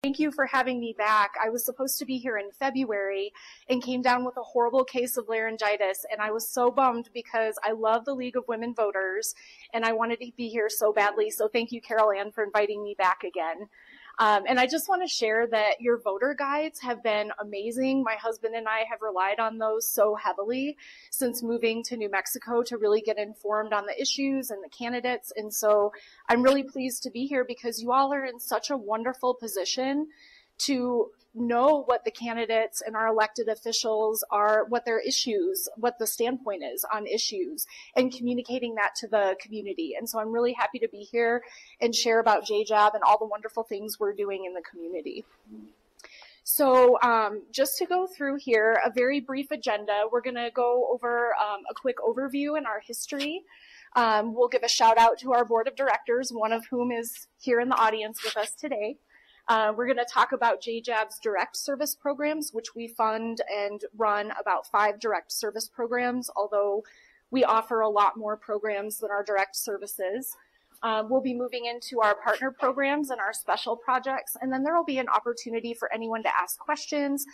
thank you for having me back. I was supposed to be here in February and came down with a horrible case of laryngitis, and I was so bummed because I love the League of Women Voters and I wanted to be here so badly. So thank you, Carol Ann, for inviting me back again. And I just want to share that your voter guides have been amazing. My husband and I have relied on those so heavily since moving to New Mexico to really get informed on the issues and the candidates. And so I'm really pleased to be here because you all are in such a wonderful position to know what the candidates and our elected officials are, what their issues, what the standpoint is on issues, and communicating that to the community. And so I'm really happy to be here and share about JJAB and all the wonderful things we're doing in the community. So just to go through here, a very brief agenda. We're going to go over a quick overview in our history. We'll give a shout out to our board of directors, one of whom is here in the audience with us today. We're going to talk about JJAB's direct service programs, which we fund and run about 5 direct service programs, although we offer a lot more programs than our direct services. We'll be moving into our partner programs and our special projects, and then there will be an opportunity for anyone to ask questions.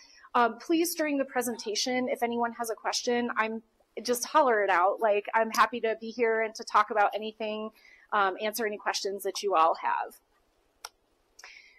Please, during the presentation, if anyone has a question, just holler it out. Like, I'm happy to be here and to talk about anything, answer any questions that you all have.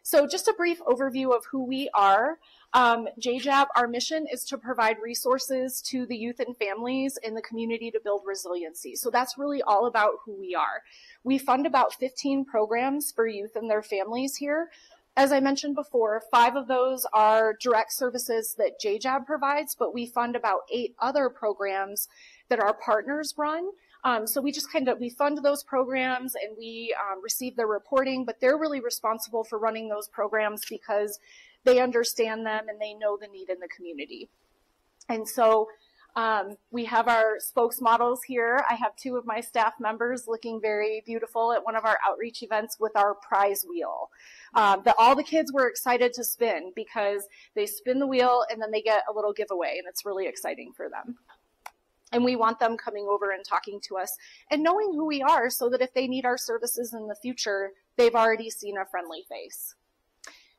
So just a brief overview of who we are. JJAB, our mission is to provide resources to the youth and families in the community to build resiliency. So that's really all about who we are. We fund about 15 programs for youth and their families here. As I mentioned before, 5 of those are direct services that JJAB provides, but we fund about 8 other programs that our partners run. So we just we fund those programs and we receive their reporting, but they're really responsible for running those programs because they understand them and they know the need in the community. And so we have our spokesmodels here. I have 2 of my staff members looking very beautiful at one of our outreach events with our prize wheel that all the kids were excited to spin because they spin the wheel and then they get a little giveaway, and it's really exciting for them. And we want them coming over and talking to us and knowing who we are so that if they need our services in the future, they've already seen a friendly face.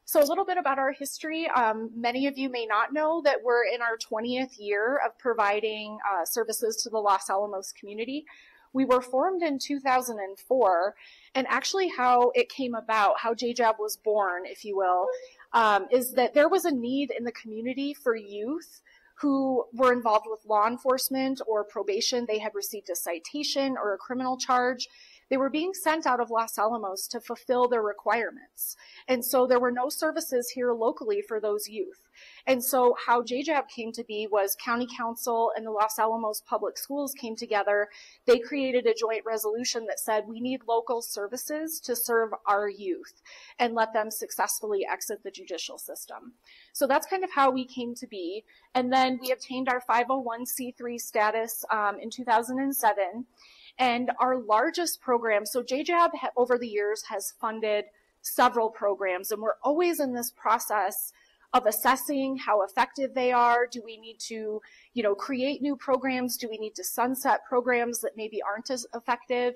So a little bit about our history. Many of you may not know that we're in our 20th year of providing services to the Los Alamos community. We were formed in 2004, and actually how it came about, how JJAB was born, if you will, is that there was a need in the community for youth who were involved with law enforcement or probation. They had received a citation or a criminal charge. They were being sent out of Los Alamos to fulfill their requirements. And so there were no services here locally for those youth. And so how JJAB came to be was County Council and the Los Alamos Public Schools came together. They created a joint resolution that said we need local services to serve our youth and let them successfully exit the judicial system. So that's kind of how we came to be. And then we obtained our 501c3 status in 2007. And our largest program, so JJAB over the years has funded several programs, and we're always in this process of assessing how effective they are. Do we need to, create new programs? Do we need to sunset programs that maybe aren't as effective?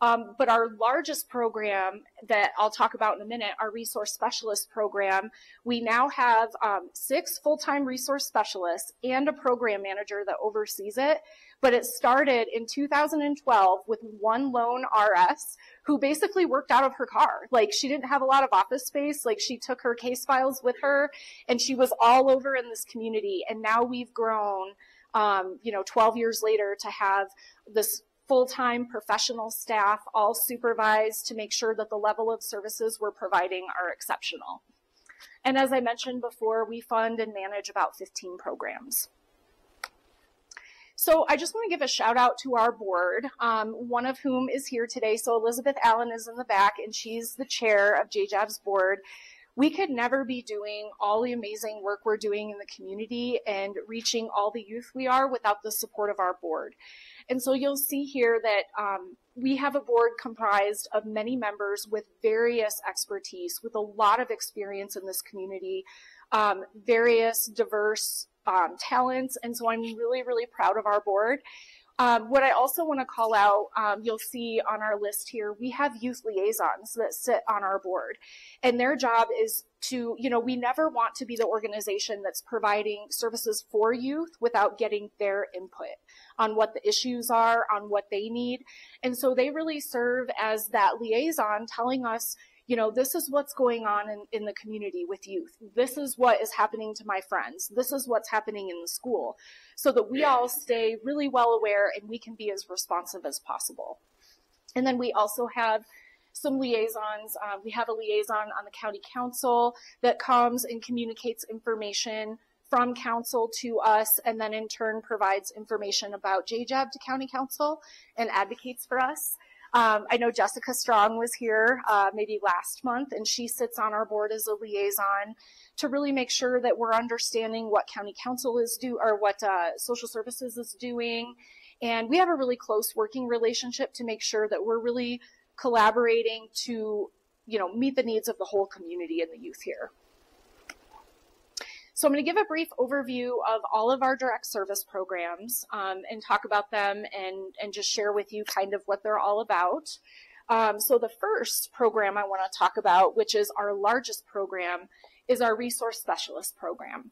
But our largest program that I'll talk about in a minute, our resource specialist program, we now have 6 full-time resource specialists and a program manager that oversees it. But it started in 2012 with one lone RS who basically worked out of her car. Like, she didn't have a lot of office space. Like, she took her case files with her and she was all over in this community. And now we've grown, 12 years later to have this full-time professional staff all supervised to make sure that the level of services we're providing are exceptional. And as I mentioned before, we fund and manage about 15 programs. So I just want to give a shout out to our board, one of whom is here today. So Elizabeth Allen is in the back and she's the chair of JJAB's board. We could never be doing all the amazing work we're doing in the community and reaching all the youth we are without the support of our board. And so you'll see here that we have a board comprised of many members with various expertise, with a lot of experience in this community, various diverse talents, and so I'm really, really proud of our board. What I also want to call out, you'll see on our list here, we have youth liaisons that sit on our board. And their job is to, we never want to be the organization that's providing services for youth without getting their input on what the issues are, on what they need. And so they really serve as that liaison telling us, this is what's going on in the community with youth. This is what is happening to my friends. This is what's happening in the school, so that we all stay really well aware and we can be as responsive as possible. And then we also have some liaisons. We have a liaison on the county council that comes and communicates information from council to us, and then in turn provides information about JJAB to county council and advocates for us. I know Jessica Strong was here maybe last month, and she sits on our board as a liaison to really make sure that we're understanding what county council is or what social services is doing. And we have a really close working relationship to make sure that we're really collaborating to, meet the needs of the whole community and the youth here. So I'm going to give a brief overview of all of our direct service programs and talk about them and just share with you kind of what they're all about. So the first program I want to talk about, which is our largest program, is our Resource Specialist program.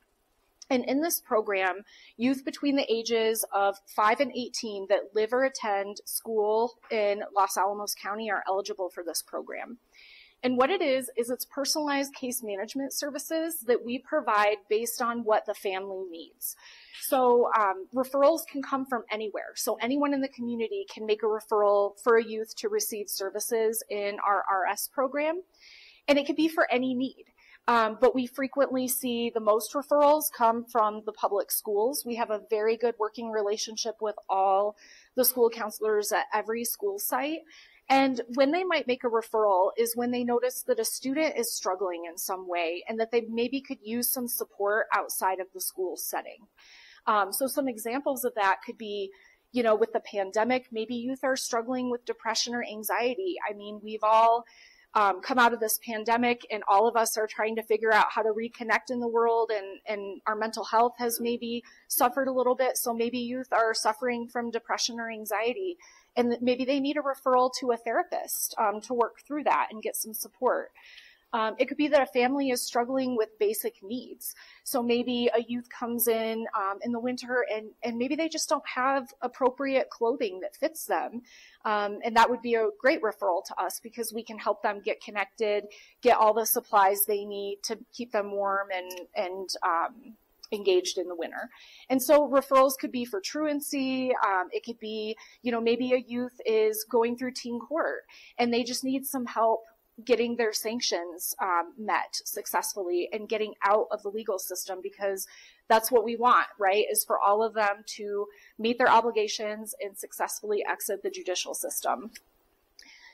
And in this program, youth between the ages of 5 and 18 that live or attend school in Los Alamos County are eligible for this program. And what it is it's personalized case management services that we provide based on what the family needs. So referrals can come from anywhere. So anyone in the community can make a referral for a youth to receive services in our RS program. And it could be for any need. But we frequently see the most referrals come from the public schools. We have a very good working relationship with all the school counselors at every school site. And when they might make a referral is when they notice that a student is struggling in some way and that they maybe could use some support outside of the school setting. So some examples of that could be, with the pandemic, maybe youth are struggling with depression or anxiety. I mean, we've all come out of this pandemic and all of us are trying to figure out how to reconnect in the world, and our mental health has maybe suffered a little bit. So maybe youth are suffering from depression or anxiety, and maybe they need a referral to a therapist to work through that and get some support. It could be that a family is struggling with basic needs. So maybe a youth comes in the winter and maybe they just don't have appropriate clothing that fits them. And that would be a great referral to us because we can help them get connected, get all the supplies they need to keep them warm and engaged in the winter. And so referrals could be for truancy. It could be, maybe a youth is going through teen court and they just need some help getting their sanctions met successfully and getting out of the legal system, because that's what we want, right, is for all of them to meet their obligations and successfully exit the judicial system.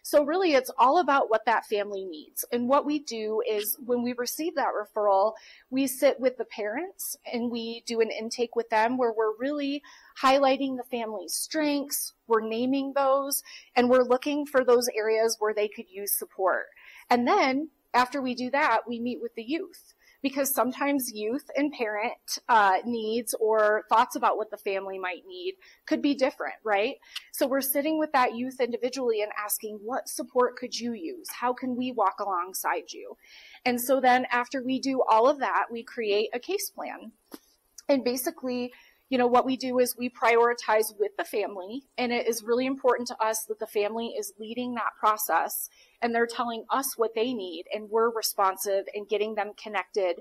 So really, it's all about what that family needs. And what we do is when we receive that referral, we sit with the parents and we do an intake with them where we're really highlighting the family's strengths, we're naming those, and we're looking for those areas where they could use support. And then after we do that, we meet with the youth. Because sometimes youth and parent needs or thoughts about what the family might need could be different, right? So we're sitting with that youth individually and asking, what support could you use? How can we walk alongside you? And so then after we do all of that, we create a case plan. And basically, what we do is we prioritize with the family, and it is really important to us that the family is leading that process and they're telling us what they need, and we're responsive and getting them connected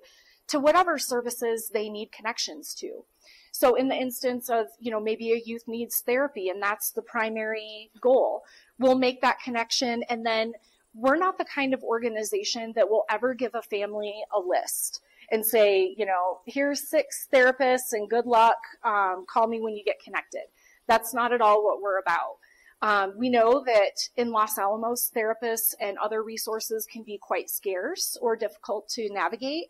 to whatever services they need connections to. So in the instance of, maybe a youth needs therapy and that's the primary goal, we'll make that connection. And then we're not the kind of organization that will ever give a family a list and say, here's 6 therapists and good luck, call me when you get connected. That's not at all what we're about. We know that in Los Alamos, therapists and other resources can be quite scarce or difficult to navigate.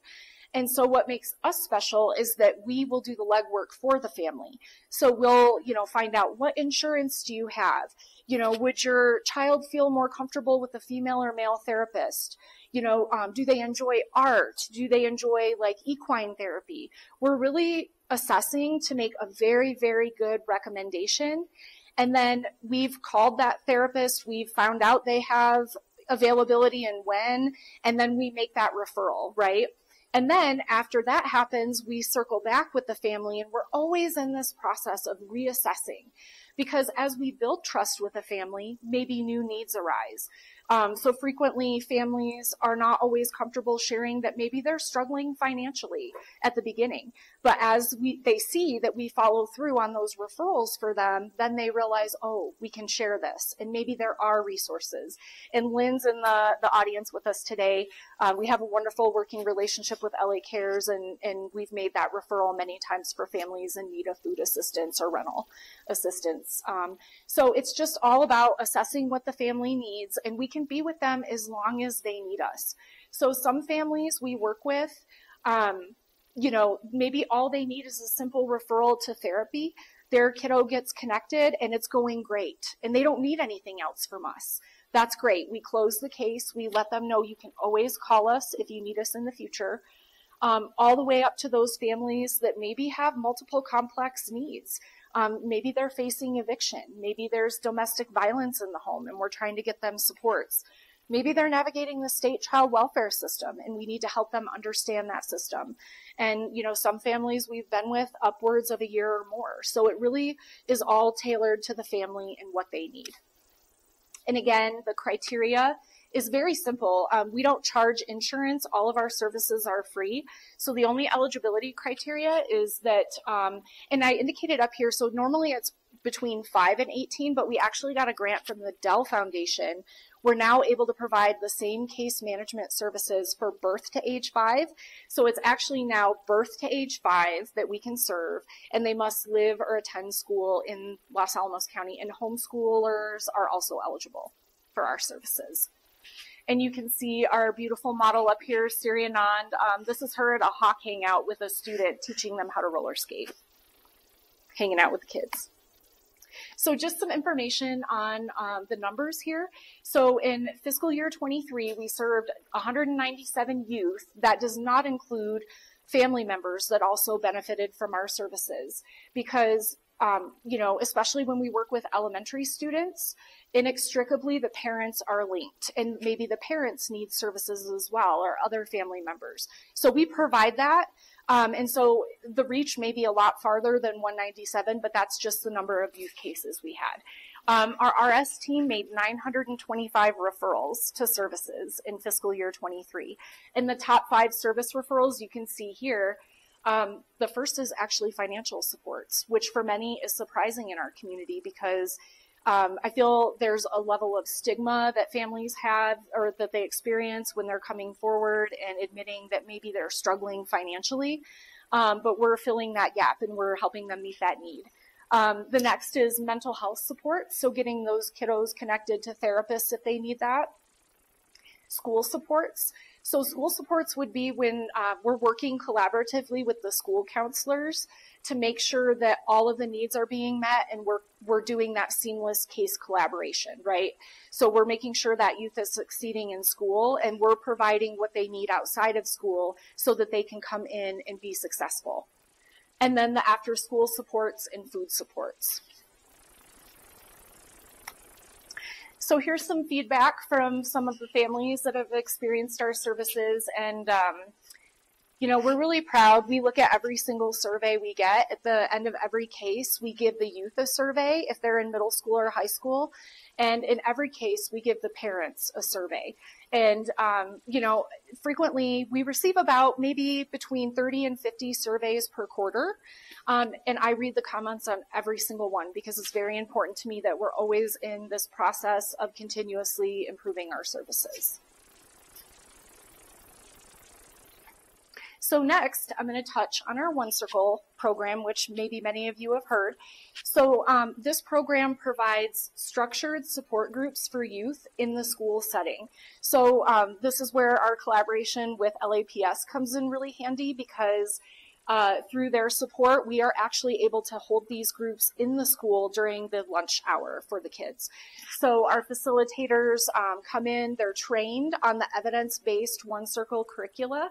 And so what makes us special is that we will do the legwork for the family. So we'll, find out, what insurance do you have? Would your child feel more comfortable with a female or male therapist? Do they enjoy art? Do they enjoy like equine therapy? We're really assessing to make a very, very good recommendation. And then we've called that therapist, we've found out they have availability and when, and then we make that referral, right? And then after that happens, we circle back with the family, and we're always in this process of reassessing, because as we build trust with a family, maybe new needs arise. So frequently families are not always comfortable sharing that maybe they're struggling financially at the beginning. But as they see that we follow through on those referrals for them, then they realize, oh, we can share this, and maybe there are resources. And Lynn's in the audience with us today. We have a wonderful working relationship with LA Cares, and we've made that referral many times for families in need of food assistance or rental assistance. So it's just all about assessing what the family needs, and we can be with them as long as they need us. So some families we work with, maybe all they need is a simple referral to therapy. Their kiddo gets connected and it's going great, and they don't need anything else from us. That's great. We close the case. We let them know you can always call us if you need us in the future. All the way up to those families that maybe have multiple complex needs. Maybe they're facing eviction. Maybe there's domestic violence in the home and we're trying to get them supports. Maybe they're navigating the state child welfare system and we need to help them understand that system. And, some families we've been with upwards of a year or more. So it really is all tailored to the family and what they need. And again, the criteria is very simple. We don't charge insurance. All of our services are free. So the only eligibility criteria is that, and I indicated up here, so normally it's between 5 and 18, but we actually got a grant from the Dell Foundation. We're now able to provide the same case management services for birth to age 5. So it's actually now birth to age 5 that we can serve, and they must live or attend school in Los Alamos County, and homeschoolers are also eligible for our services. And you can see our beautiful model up here, Siri Anand. This is her at a hawk hangout with a student, teaching them how to roller skate, hanging out with the kids. So just some information on the numbers here. So in fiscal year 23, we served 197 youth. That does not include family members that also benefited from our services, because especially when we work with elementary students, inextricably the parents are linked, and maybe the parents need services as well, or other family members. So we provide that. And so the reach may be a lot farther than 197, but that's just the number of youth cases we had. Our RS team made 925 referrals to services in fiscal year 23. In the top 5 service referrals you can see here, the first is actually financial supports, which for many is surprising in our community, because I feel there's a level of stigma that families have, or that they experience when they're coming forward and admitting that maybe they're struggling financially. But we're filling that gap and we're helping them meet that need. The next is mental health support. So getting those kiddos connected to therapists if they need that. School supports. So school supports would be when we're working collaboratively with the school counselors to make sure that all of the needs are being met, and we're doing that seamless case collaboration, right? So we're making sure that youth is succeeding in school, and we're providing what they need outside of school so that they can come in and be successful. And then the after school supports and food supports. So here's some feedback from some of the families that have experienced our services, and we're really proud. We look at every single survey we get. At the end of every case, we give the youth a survey if they're in middle school or high school, and in every case, we give the parents a survey. And frequently we receive about maybe between 30 and 50 surveys per quarter. And I read the comments on every single one, because it's very important to me that we're always in this process of continuously improving our services. So next, I'm going to touch on our One Circle program, which maybe many of you have heard. So this program provides structured support groups for youth in the school setting. So this is where our collaboration with LAPS comes in really handy, because through their support, we are actually able to hold these groups in the school during the lunch hour for the kids. So our facilitators come in, they're trained on the evidence-based One Circle curricula,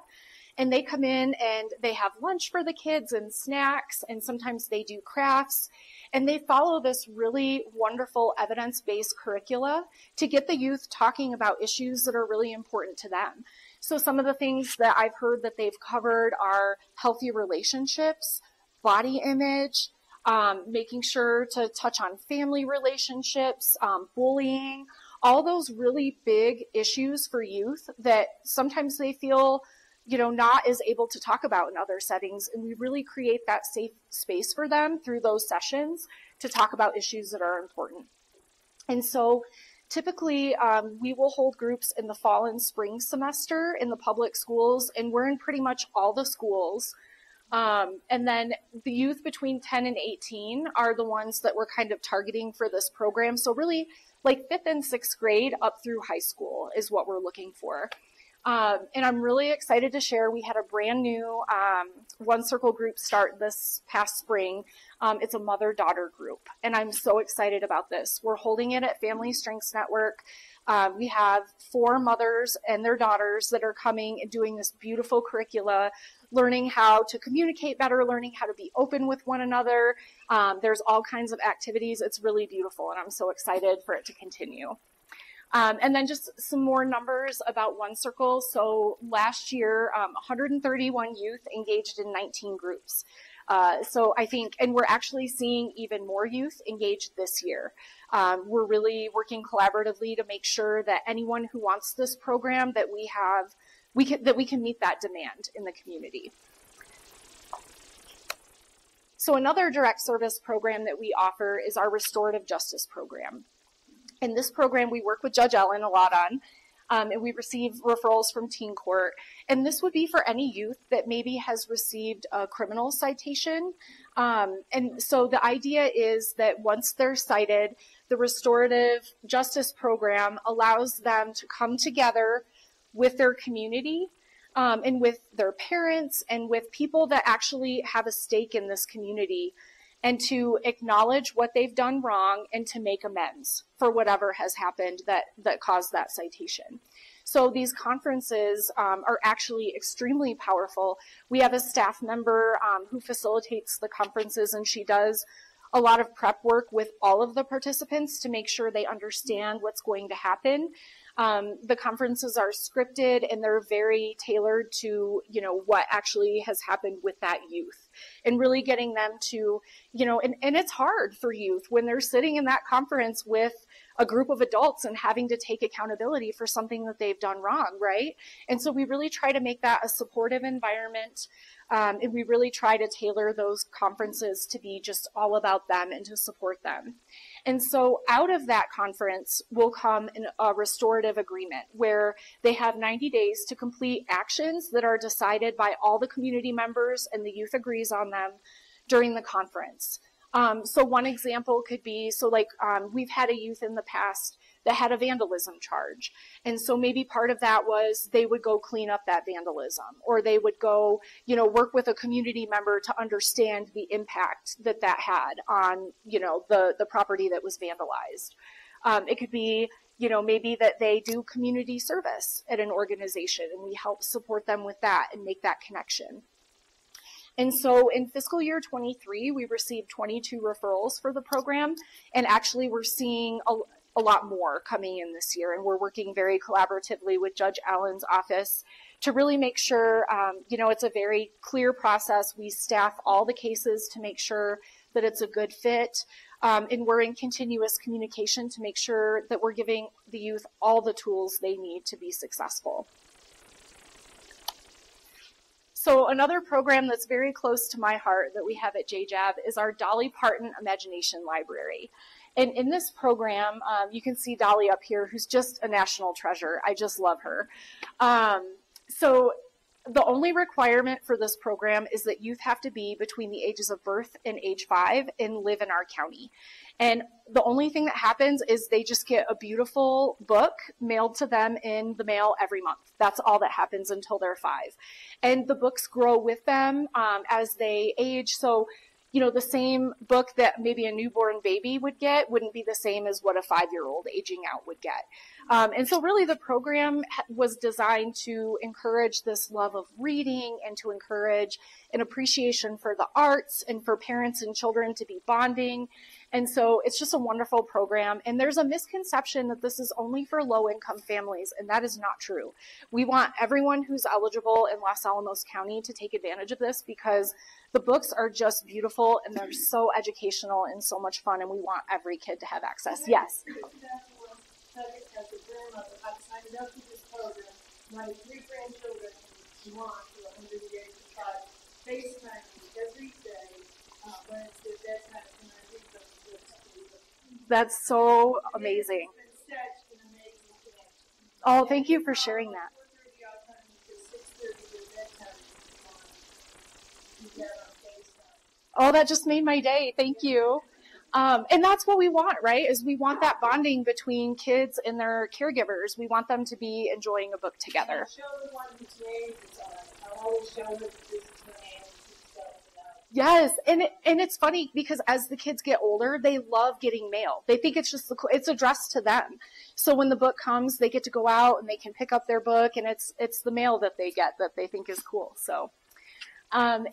and they come in and they have lunch for the kids and snacks, and sometimes they do crafts, and they follow this really wonderful evidence-based curricula to get the youth talking about issues that are really important to them. So some of the things that I've heard that they've covered are healthy relationships, body image, making sure to touch on family relationships, bullying, all those really big issues for youth that sometimes they feel, you know, not as able to talk about in other settings. And we really create that safe space for them through those sessions to talk about issues that are important. And so typically, we will hold groups in the fall and spring semester in the public schools, and we're in pretty much all the schools. And then the youth between 10 and 18 are the ones that we're kind of targeting for this program. So really, like 5th and 6th grade up through high school is what we're looking for. And I'm really excited to share, we had a brand new One Circle group start this past spring. It's a mother-daughter group, and I'm so excited about this. We're holding it at Family Strengths Network. We have 4 mothers and their daughters that are coming and doing this beautiful curricula, learning how to communicate better, learning how to be open with one another. There's all kinds of activities. It's really beautiful, and I'm so excited for it to continue. And then just some more numbers about One Circle. So last year, 131 youth engaged in 19 groups. So I think, and we're actually seeing even more youth engaged this year. We're really working collaboratively to make sure that anyone who wants this program that we can meet that demand in the community. So another direct service program that we offer is our restorative justice program. In this program, we work with Judge Ellen a lot on, and we receive referrals from teen court. And this would be for any youth that maybe has received a criminal citation. And so the idea is that once they're cited, the restorative justice program allows them to come together with their community and with their parents and with people that actually have a stake in this community, and to acknowledge what they've done wrong and to make amends for whatever has happened that caused that citation. So these conferences are actually extremely powerful. We have a staff member who facilitates the conferences, and she does a lot of prep work with all of the participants to make sure they understand what's going to happen. The conferences are scripted, and they're very tailored to, you know, what actually has happened with that youth, and really getting them to, you know, and it's hard for youth when they're sitting in that conference with a group of adults and having to take accountability for something that they've done wrong, right? And so we really try to make that a supportive environment, and we really try to tailor those conferences to be just all about them and to support them. And so out of that conference will come a restorative agreement where they have 90 days to complete actions that are decided by all the community members, and the youth agrees on them during the conference. So one example could be, we've had a youth in the past that had a vandalism charge. And so maybe part of that was they would go clean up that vandalism, or they would go, you know, work with a community member to understand the impact that that had on, you know, the property that was vandalized. It could be, you know, maybe that they do community service at an organization, and we help support them with that and make that connection. And so in fiscal year 23, we received 22 referrals for the program, and actually we're seeing a lot more coming in this year, and we're working very collaboratively with Judge Allen's office to really make sure, you know, it's a very clear process. We staff all the cases to make sure that it's a good fit, and we're in continuous communication to make sure that we're giving the youth all the tools they need to be successful. So another program that's very close to my heart that we have at JJAB is our Dolly Parton Imagination Library. And in this program, you can see Dolly up here, who's just a national treasure. I just love her. So The only requirement for this program is that youth have to be between the ages of birth and age 5 and live in our county. And the only thing that happens is they just get a beautiful book mailed to them in the mail every month. That's all that happens until they're 5. And the books grow with them as they age. So, you know, the same book that maybe a newborn baby would get wouldn't be the same as what a 5-year-old aging out would get. And so really the program was designed to encourage this love of reading and to encourage an appreciation for the arts and for parents and children to be bonding. And so it's just a wonderful program. And there's a misconception that this is only for low-income families, and that is not true. We want everyone who's eligible in Los Alamos County to take advantage of this because the books are just beautiful and they're so educational and so much fun, and we want every kid to have access. Yes? As a grandmother, I've signed up for this program. My 3 grandchildren from Mohr who are under the age of 5 FaceTime me every day when it's their bedtime, and I read them to them. That's so amazing. It's been such an amazing connection. Oh, thank you for sharing that. 4:30 our time until 6:30 their bedtime together on FaceTime. Oh, that just made my day. Thank you. And that's what we want, right? Is we want that bonding between kids and their caregivers. We want them to be enjoying a book together. I show the one whose name is on it. I always show them this is her name and stuff. Yes, and it's funny because as the kids get older, they love getting mail. They think it's just it's addressed to them. So when the book comes, they get to go out and they can pick up their book, and it's the mail that they get that they think is cool. So.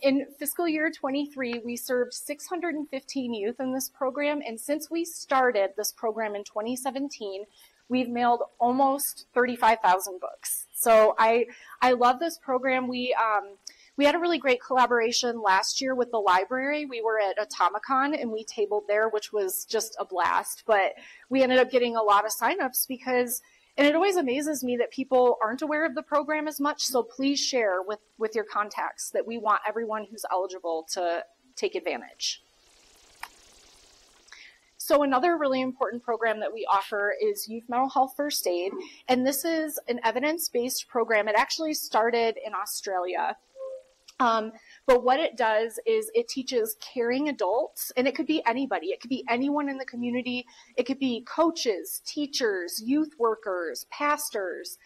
In fiscal year 23, we served 615 youth in this program, and since we started this program in 2017, we've mailed almost 35,000 books. So I love this program. We had a really great collaboration last year with the library. We were at Atomicon and we tabled there, which was just a blast, but we ended up getting a lot of signups because and it always amazes me that people aren't aware of the program as much, so please share with your contacts that we want everyone who's eligible to take advantage. So another really important program that we offer is Youth Mental Health First Aid, and this is an evidence-based program. It actually started in Australia. But what it does is it teaches caring adults, and it could be anybody. It could be anyone in the community. It could be coaches, teachers, youth workers, pastors,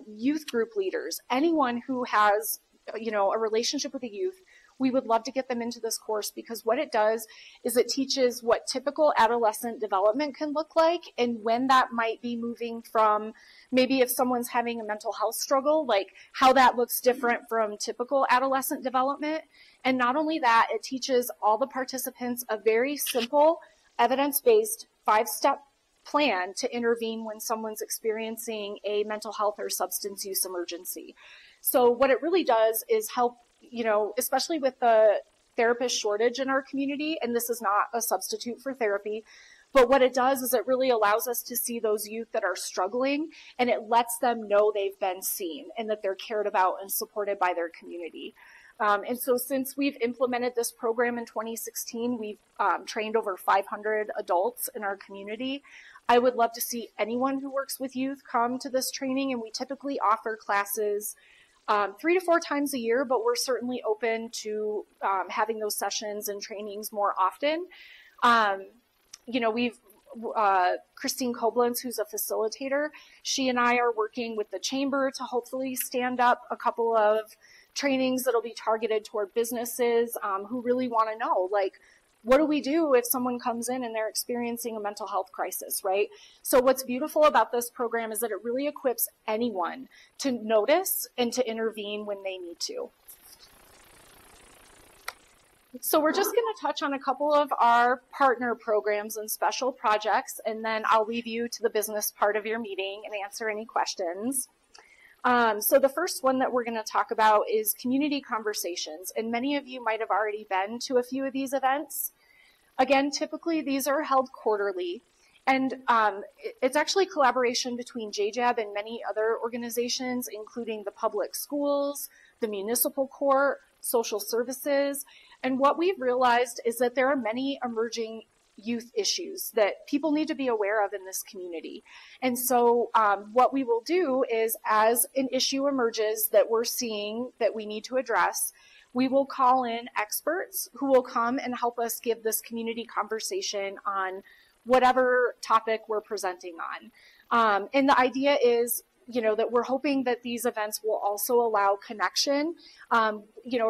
youth group leaders, anyone who has, you know, a relationship with a youth. We would love to get them into this course because what it does is it teaches what typical adolescent development can look like and when that might be moving from maybe if someone's having a mental health struggle, like how that looks different from typical adolescent development. And not only that, it teaches all the participants a very simple evidence-based 5-step plan to intervene when someone's experiencing a mental health or substance use emergency. So what it really does is help, you know, especially with the therapist shortage in our community, and this is not a substitute for therapy, but what it does is it really allows us to see those youth that are struggling, and it lets them know they've been seen and that they're cared about and supported by their community. And so since we've implemented this program in 2016, we've trained over 500 adults in our community. I would love to see anyone who works with youth come to this training, and we typically offer classes 3 to 4 times a year, but we're certainly open to having those sessions and trainings more often. You know, we've Christine Koblenz, who's a facilitator, she and I are working with the chamber to hopefully stand up a couple of trainings that'll be targeted toward businesses who really want to know, like, what do we do if someone comes in and they're experiencing a mental health crisis, right? So what's beautiful about this program is that it really equips anyone to notice and to intervene when they need to. So we're just going to touch on a couple of our partner programs and special projects, and then I'll leave you to the business part of your meeting and answer any questions. So the first one that we're going to talk about is community conversations, and many of you might have already been to a few of these events. Again, typically these are held quarterly, and it's actually collaboration between JJAB and many other organizations, including the public schools, the municipal court, social services, and what we've realized is that there are many emerging youth issues that people need to be aware of in this community. And so what we will do is, as an issue emerges that we're seeing that we need to address, we will call in experts who will come and help us give this community conversation on whatever topic we're presenting on. And the idea is, that we're hoping that these events will also allow connection. A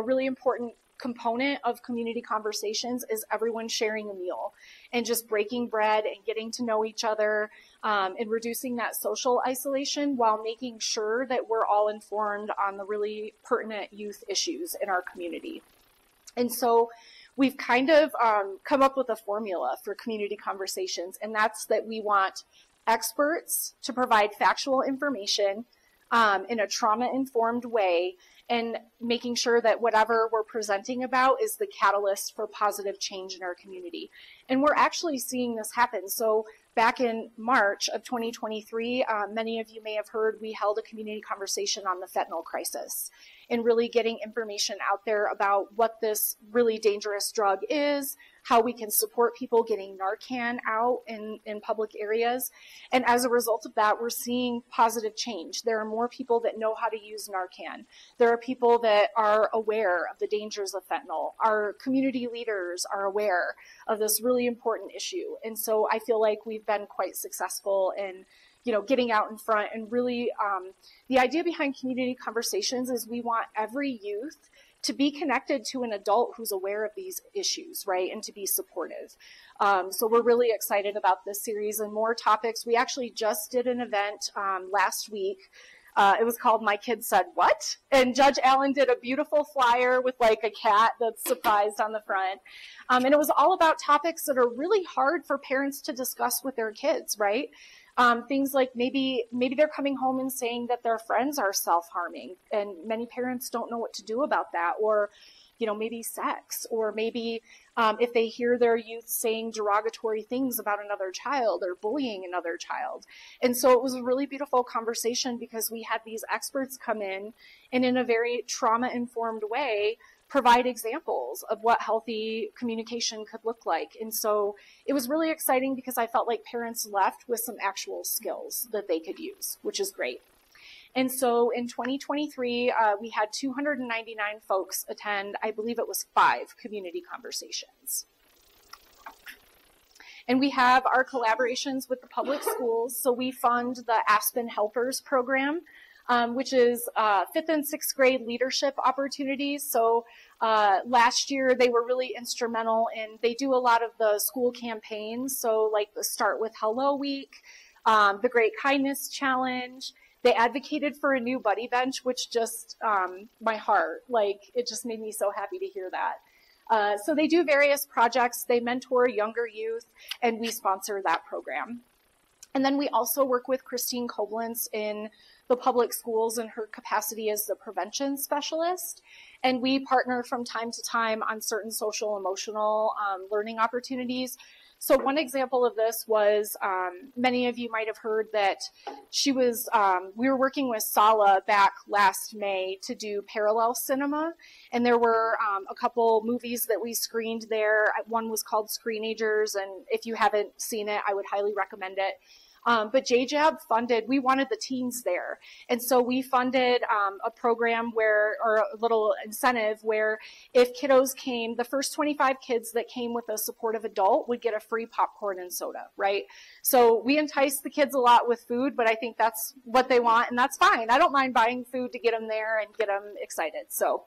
really important component of community conversations is everyone sharing a meal and just breaking bread and getting to know each other, and reducing that social isolation while making sure that we're all informed on the really pertinent youth issues in our community. And so we've kind of come up with a formula for community conversations, and that's that we want experts to provide factual information in a trauma-informed way, and making sure that whatever we're presenting about is the catalyst for positive change in our community. And we're actually seeing this happen. So back in March of 2023, many of you may have heard we held a community conversation on the fentanyl crisis, and really getting information out there about what this really dangerous drug is, how we can support people getting Narcan out in public areas. And as a result of that, we're seeing positive change. There are more people that know how to use Narcan. There are people that are aware of the dangers of fentanyl. Our community leaders are aware of this really important issue. And so I feel like we've been quite successful in getting out in front. And really, the idea behind community conversations is we want every youth to be connected to an adult who's aware of these issues, right, and to be supportive. So we're really excited about this series and more topics. We actually just did an event last week. It was called My Kid Said What? And Judge Allen did a beautiful flyer with like a cat that's surprised on the front. And it was all about topics that are really hard for parents to discuss with their kids, right? Things like maybe they're coming home and saying that their friends are self-harming, and many parents don't know what to do about that, or maybe sex, or maybe if they hear their youth saying derogatory things about another child or bullying another child. And so it was a really beautiful conversation because we had these experts come in and in a very trauma-informed way provide examples of what healthy communication could look like. And so it was really exciting because I felt like parents left with some actual skills that they could use, which is great. And so in 2023, we had 299 folks attend. I believe it was 5 community conversations. And we have our collaborations with the public schools. So we fund the Aspen Helpers program, which is 5th and 6th grade leadership opportunities. So last year they were really instrumental, and they do a lot of the school campaigns. So like the Start with Hello Week, the Great Kindness Challenge. They advocated for a new buddy bench, which just, my heart, like it just made me so happy to hear that. So they do various projects. They mentor younger youth, and we sponsor that program. And then we also work with Christine Koblentz in the public schools in her capacity as the prevention specialist. And we partner from time to time on certain social emotional learning opportunities. So one example of this was, many of you might have heard that she was, we were working with Sala back last May to do parallel cinema. And there were a couple movies that we screened there. One was called Screenagers, and if you haven't seen it, I would highly recommend it. But JJAB funded, we wanted the teens there. And so we funded a program where, or a little incentive where if kiddos came, the first 25 kids that came with a supportive adult would get a free popcorn and soda, right? So we entice the kids a lot with food, but I think that's what they want, and that's fine. I don't mind buying food to get them there and get them excited. So.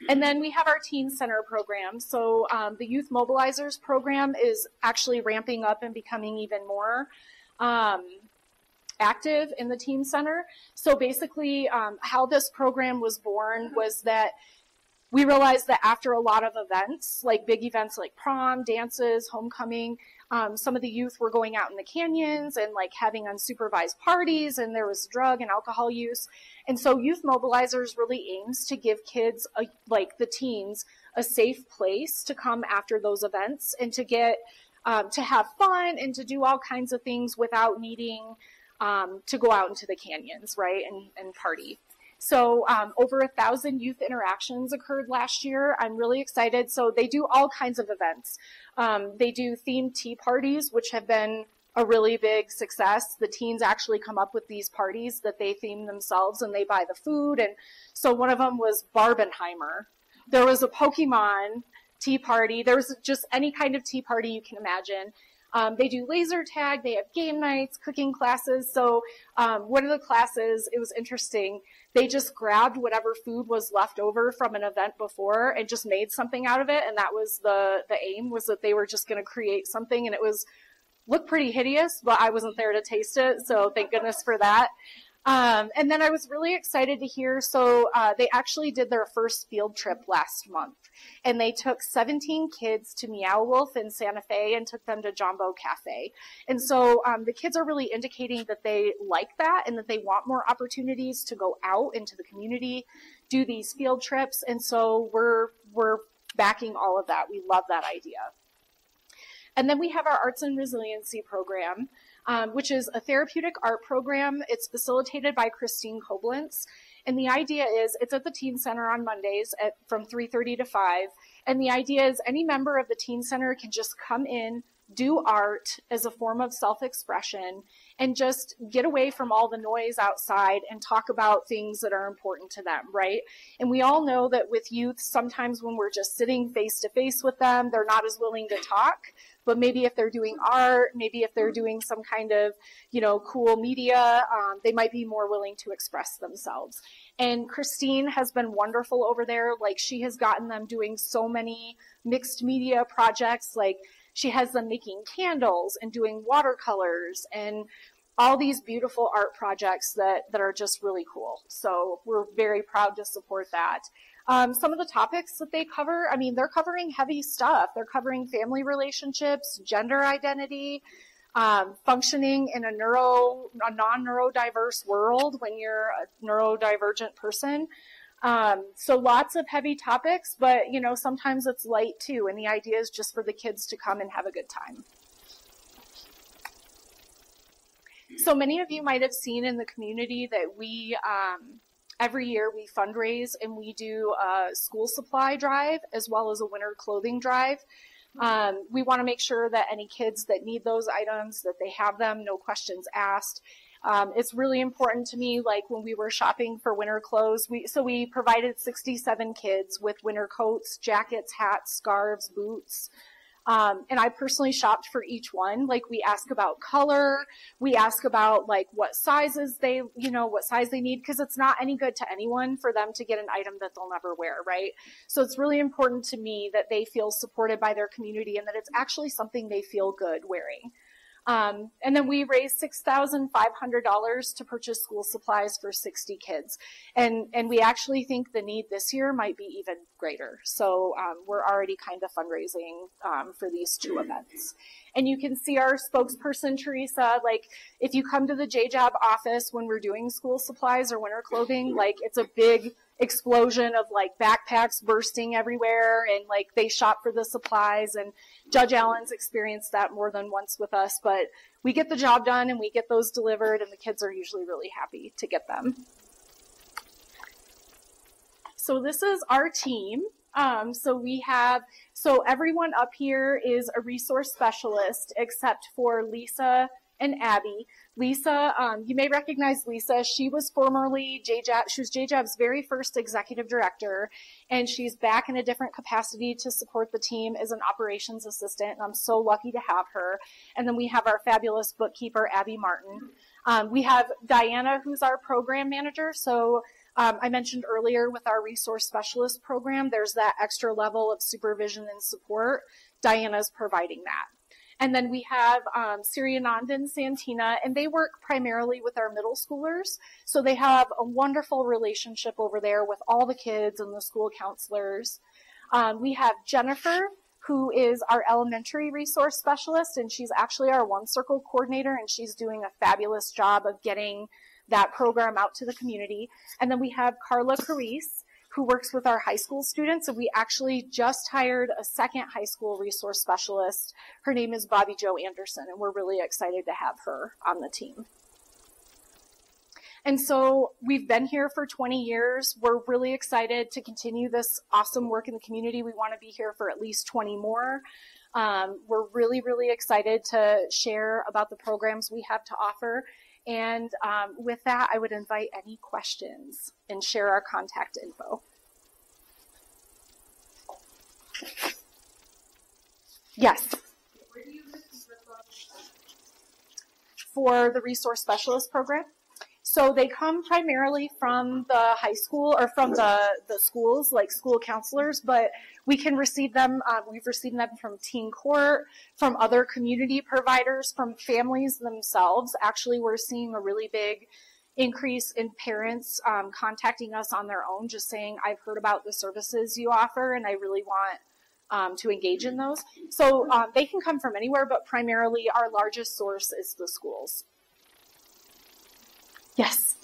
And then we have our Teen Center program. So the Youth Mobilizers program is actually ramping up and becoming even more active in the Teen Center. So basically how this program was born was that we realized that after a lot of events, like big events like prom, dances, homecoming, some of the youth were going out in the canyons and like having unsupervised parties, and there was drug and alcohol use. And so Youth Mobilizers really aims to give kids, like the teens, a safe place to come after those events and to get, to have fun and to do all kinds of things without needing to go out into the canyons, right, and party. So over 1,000 youth interactions occurred last year. I'm really excited. So they do all kinds of events. They do themed tea parties, which have been a really big success. The teens actually come up with these parties that they theme themselves, and they buy the food. And so one of them was Barbenheimer. There was a Pokemon tea party. There was just any kind of tea party you can imagine. They do laser tag. They have game nights, cooking classes. So one of the classes, it was interesting. They just grabbed whatever food was left over from an event before and just made something out of it. And that was the aim, was that they were just going to create something. And it looked pretty hideous, but I wasn't there to taste it. So thank goodness for that. And then I was really excited to hear, so they actually did their first field trip last month. And they took 17 kids to Meow Wolf in Santa Fe and took them to Jumbo Cafe. And so the kids are really indicating that they like that and that they want more opportunities to go out into the community, do these field trips. And so we're backing all of that. We love that idea. And then we have our Arts and Resiliency program, which is a therapeutic art program. It's facilitated by Christine Koblentz. And the idea is, it's at the Teen Center on Mondays from 3:30 to 5. And the idea is any member of the Teen Center can just come in, do art as a form of self-expression, and just get away from all the noise outside and talk about things that are important to them, right? And we all know that with youth, sometimes when we're just sitting face to face with them, they're not as willing to talk. But maybe if they're doing art, maybe if they're doing some kind of, cool media, they might be more willing to express themselves. And Christine has been wonderful over there. Like, she has gotten them doing so many mixed media projects. Like, she has them making candles and doing watercolors and all these beautiful art projects that are just really cool. So we're very proud to support that. Some of the topics that they cover, they're covering heavy stuff. They're covering family relationships, gender identity, functioning in a non-neurodiverse world when you're a neurodivergent person. So lots of heavy topics, but, sometimes it's light too. And the idea is just for the kids to come and have a good time. So many of you might have seen in the community that we, every year we fundraise and we do a school supply drive as well as a winter clothing drive. We want to make sure that any kids that need those items, that they have them, no questions asked. It's really important to me, like when we were shopping for winter clothes, we provided 67 kids with winter coats, jackets, hats, scarves, boots. And I personally shopped for each one. Like, we ask about color, we ask about like what sizes what size they need, because it's not any good to anyone for them to get an item that they'll never wear, right? So it's really important to me that they feel supported by their community and that it's actually something they feel good wearing. And then we raised $6,500 to purchase school supplies for 60 kids. And we actually think the need this year might be even greater. So we're already kind of fundraising for these two events. And you can see our spokesperson, Teresa, like if you come to the JJAB office when we're doing school supplies or winter clothing, like it's a big explosion of like backpacks bursting everywhere, and like they shop for the supplies, and Judge Allen's experienced that more than once with us, but we get the job done and we get those delivered, and the kids are usually really happy to get them. So this is our team. So everyone up here is a resource specialist except for Lisa and Abby. Lisa, you may recognize Lisa. She was formerly JJAB. She was JJAB's very first executive director, and she's back in a different capacity to support the team as an operations assistant, and I'm so lucky to have her. And then we have our fabulous bookkeeper, Abby Martin. We have Diana, who's our program manager. So I mentioned earlier with our resource specialist program, there's that extra level of supervision and support. Diana's providing that. And then we have Sirianand and Santina, and they work primarily with our middle schoolers. So they have a wonderful relationship over there with all the kids and the school counselors. We have Jennifer, who is our elementary resource specialist, and she's actually our One Circle coordinator, and she's doing a fabulous job of getting that program out to the community. And then we have Carla Carice, who works with our high school students, and we actually just hired a second high school resource specialist. Her name is Bobby Jo Anderson, and we're really excited to have her on the team. And so we've been here for 20 years. We're really excited to continue this awesome work in the community. We want to be here for at least 20 more. We're really, really excited to share about the programs we have to offer. And with that, I would invite any questions and share our contact info. Yes. Where do you listen for For the resource specialist program. So they come primarily from the high school or from the schools, like school counselors, but we can receive them, we've received them from teen court, from other community providers, from families themselves. Actually, we're seeing a really big increase in parents contacting us on their own, just saying, I've heard about the services you offer and I really want to engage in those. So they can come from anywhere, but primarily our largest source is the schools. Yes.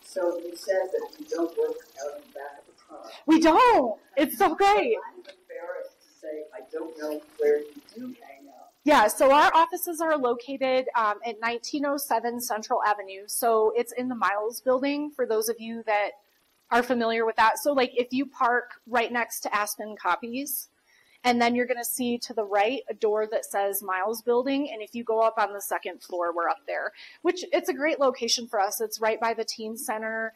So you said that you don't work out in the back of the car. We don't. It's so great. I'm embarrassed to say I don't know where you do hang out. Yeah, so our offices are located at 1907 Central Avenue. So it's in the Miles building for those of you that are familiar with that. So like if you park right next to Aspen Copies, and then you're going to see to the right a door that says Miles Building. And if you go up on the second floor, we're up there, which it's a great location for us. It's right by the teen center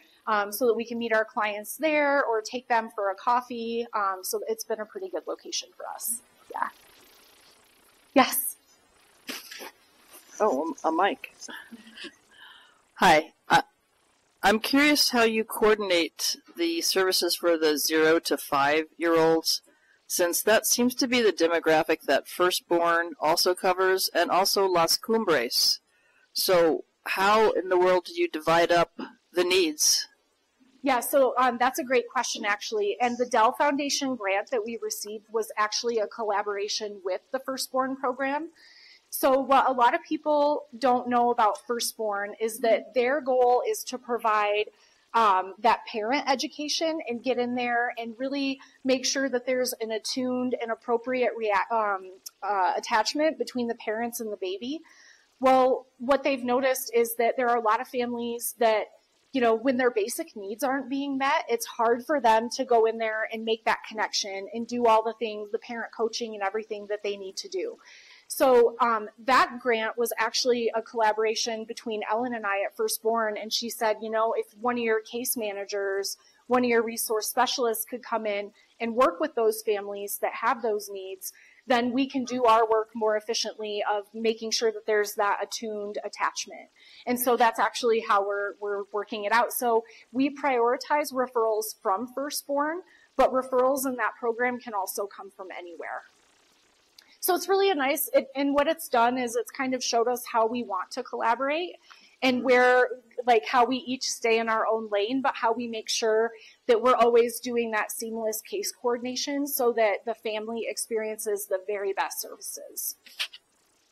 so that we can meet our clients there or take them for a coffee. So it's been a pretty good location for us. Yeah. Yes. Oh, a mic. Hi. I'm curious how you coordinate the services for the 0 to 5-year-olds, since that seems to be the demographic that Firstborn also covers, and also Las Cumbres. So how in the world do you divide up the needs? Yeah, so that's a great question, actually. And the Dell Foundation grant that we received was actually a collaboration with the Firstborn program. So what a lot of people don't know about Firstborn is that their goal is to provide that parent education and get in there and really make sure that there's an attuned and appropriate attachment between the parents and the baby. Well, what they've noticed is that there are a lot of families that, you know, when their basic needs aren't being met, it's hard for them to go in there and make that connection and do all the things, the parent coaching and everything that they need to do. So that grant was actually a collaboration between Ellen and I at Firstborn, and she said, you know, if one of your case managers, one of your resource specialists could come in and work with those families that have those needs, then we can do our work more efficiently of making sure that there's that attuned attachment. And so that's actually how we're working it out. So we prioritize referrals from Firstborn, but referrals in that program can also come from anywhere. So it's really a nice, and what it's done is it's kind of showed us how we want to collaborate and where, like how we each stay in our own lane, but how we make sure that we're always doing that seamless case coordination so that the family experiences the very best services.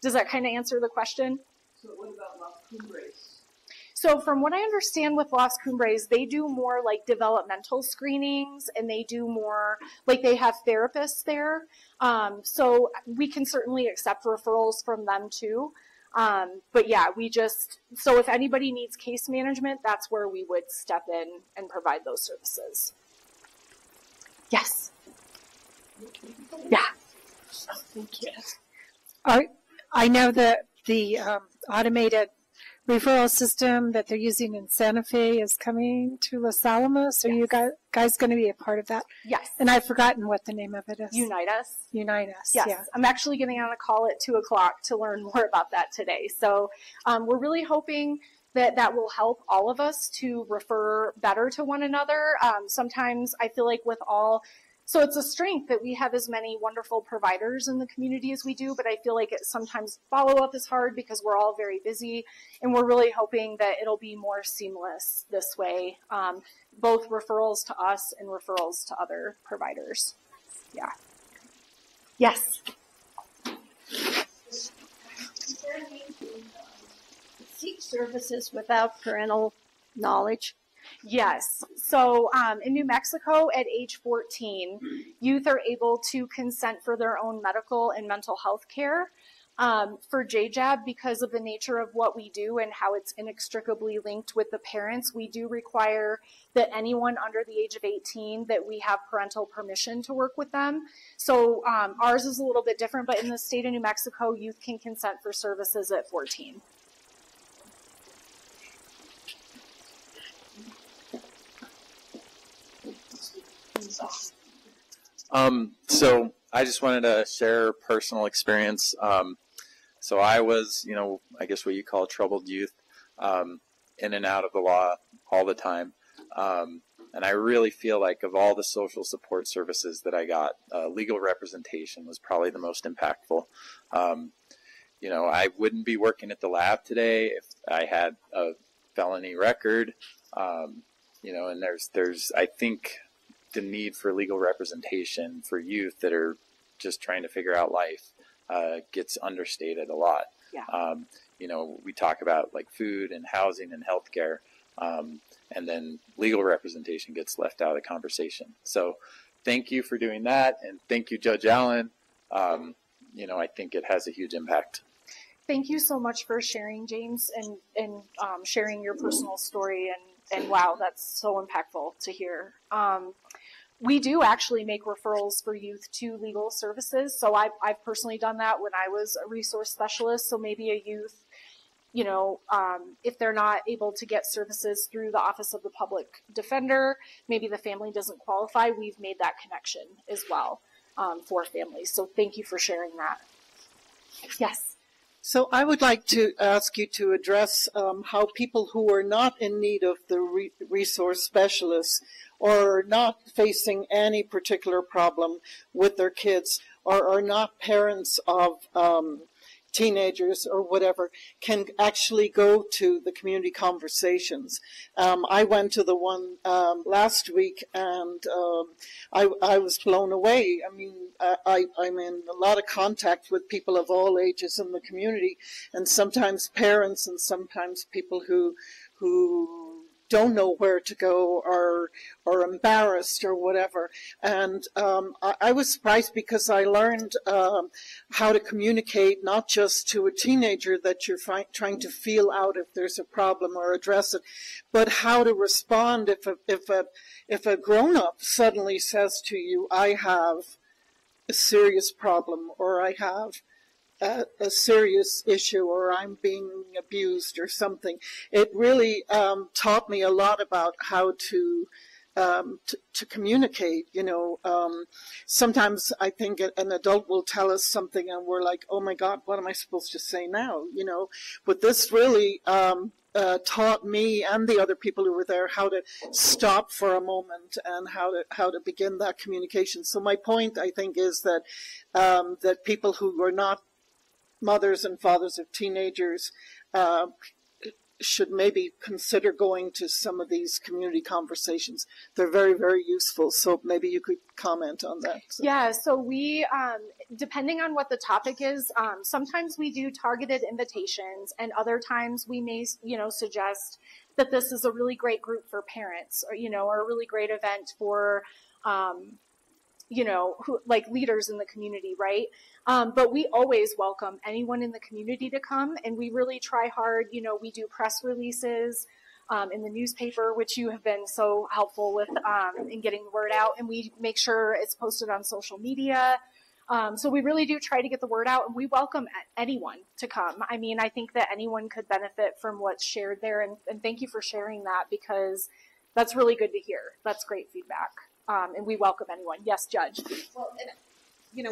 Does that kind of answer the question? So what about Las Cumbres? So from what I understand with Las Cumbres, they do more like developmental screenings and they do more, like they have therapists there. So we can certainly accept referrals from them too. But yeah, so if anybody needs case management, that's where we would step in and provide those services. Yes. Yeah. Thank you. I know that the automated referral system that they're using in Santa Fe is coming to Los Alamos. Are you guys going to be a part of that? Yes. And I've forgotten what the name of it is. Unite Us. Unite Us, yes. Yeah. I'm actually getting on a call at 2 o'clock to learn more about that today. So we're really hoping that will help all of us to refer better to one another. Sometimes I feel like so it's a strength that we have as many wonderful providers in the community as we do, but I feel like sometimes follow-up is hard because we're all very busy, and we're really hoping that it'll be more seamless this way, both referrals to us and referrals to other providers. Yeah. Yes? Is there a need to seek services without parental knowledge? Yes. So in New Mexico, at age 14, youth are able to consent for their own medical and mental health care. For JJAB, because of the nature of what we do and how it's inextricably linked with the parents, we do require that anyone under the age of 18, that we have parental permission to work with them. So ours is a little bit different, but in the state of New Mexico, youth can consent for services at 14. So I just wanted to share personal experience. So I was, I guess what you call troubled youth, in and out of the law all the time. And I really feel like of all the social support services that I got, legal representation was probably the most impactful. I wouldn't be working at the lab today if I had a felony record, and there's, I think, the need for legal representation for youth that are just trying to figure out life gets understated a lot. Yeah. We talk about like food and housing and healthcare, and then legal representation gets left out of the conversation. So thank you for doing that, and thank you, Judge Allen. I think it has a huge impact. Thank you so much for sharing, James, and sharing your personal story. And wow, that's so impactful to hear. We do actually make referrals for youth to legal services. So I've personally done that when I was a resource specialist. So maybe a youth, if they're not able to get services through the Office of the Public Defender, maybe the family doesn't qualify, we've made that connection as well for families. So thank you for sharing that. Yes. So I would like to ask you to address how people who are not in need of the resource specialists or are not facing any particular problem with their kids or are not parents of teenagers or whatever can actually go to the community conversations. I went to the one last week, and I was blown away. I mean, I'm in a lot of contact with people of all ages in the community, and sometimes parents and sometimes people who don't know where to go or embarrassed or whatever. And I was surprised because I learned how to communicate not just to a teenager that you're trying to feel out if there's a problem or address it, but how to respond if a grown-up suddenly says to you, I have a serious problem, or I have a serious issue, or I'm being abused or something. It really taught me a lot about how to communicate. Sometimes I think an adult will tell us something and we're like, oh my God, what am I supposed to say now? But this really taught me and the other people who were there how to stop for a moment and how to begin that communication. So my point, I think, is that that people who are not mothers and fathers of teenagers should maybe consider going to some of these community conversations. They're very, very useful. So maybe you could comment on that. Yeah, so we, depending on what the topic is, sometimes we do targeted invitations, and other times we may, suggest that this is a really great group for parents, or a really great event for, like leaders in the community, right? But we always welcome anyone in the community to come, and we really try hard. We do press releases in the newspaper, which you have been so helpful with in getting the word out, and we make sure it's posted on social media. So we really do try to get the word out, and we welcome anyone to come. I mean, I think that anyone could benefit from what's shared there, and thank you for sharing that, because that's really good to hear. That's great feedback. And we welcome anyone. Yes, Judge. Well,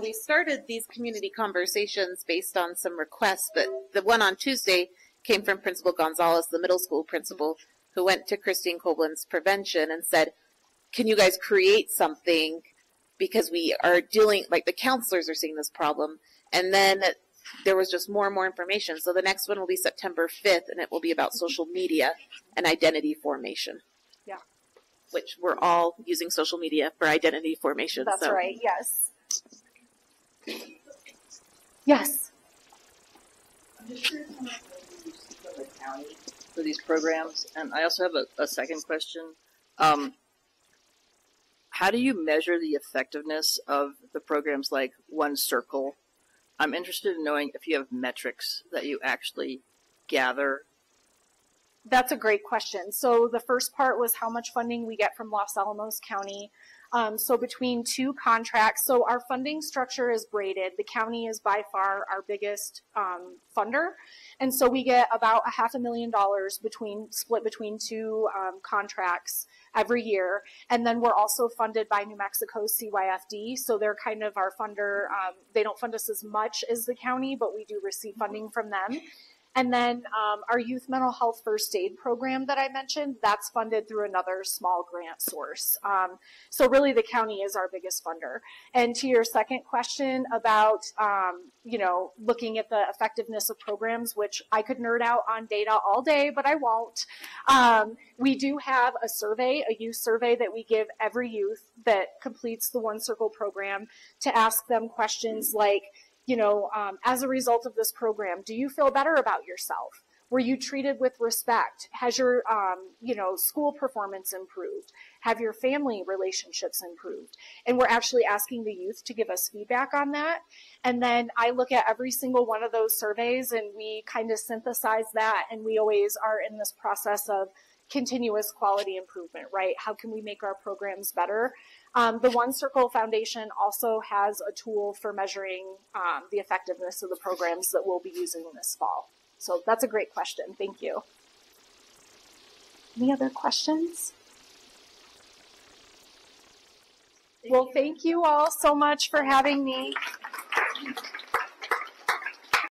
we started these community conversations based on some requests. That the one on Tuesday came from Principal Gonzalez, the middle school principal, who went to Christine Koblen's prevention and said, can you guys create something, because we are dealing, like the counselors are seeing this problem. And then there was just more and more information. So the next one will be September 5th, and it will be about social media and identity formation. Yeah. Which we're all using social media for identity formation. That's right, yes. Yes. I'm just curious how much money you see from the county for these programs, and I also have a second question. How do you measure the effectiveness of the programs like One Circle? I'm interested in knowing if you have metrics that you actually gather. That's a great question. So the first part was how much funding we get from Los Alamos County. So between two contracts, so our funding structure is braided. The county is by far our biggest funder. And so we get about $500,000 split between two contracts every year. And then we're also funded by New Mexico CYFD. So they're kind of our funder. They don't fund us as much as the county, but we do receive funding from them. And then our youth mental health first aid program that I mentioned, that's funded through another small grant source. So really the county is our biggest funder. And to your second question about, looking at the effectiveness of programs, which I could nerd out on data all day, but I won't. We do have a survey, a youth survey that we give every youth that completes the One Circle program to ask them questions like, as a result of this program, do you feel better about yourself? Were you treated with respect? Has your, school performance improved? Have your family relationships improved? And we're actually asking the youth to give us feedback on that. And then I look at every single one of those surveys and we kind of synthesize that. And we always are in this process of continuous quality improvement, right? How can we make our programs better? The One Circle Foundation also has a tool for measuring the effectiveness of the programs that we'll be using this fall. So that's a great question. Thank you. Any other questions? Well, thank you all so much for having me.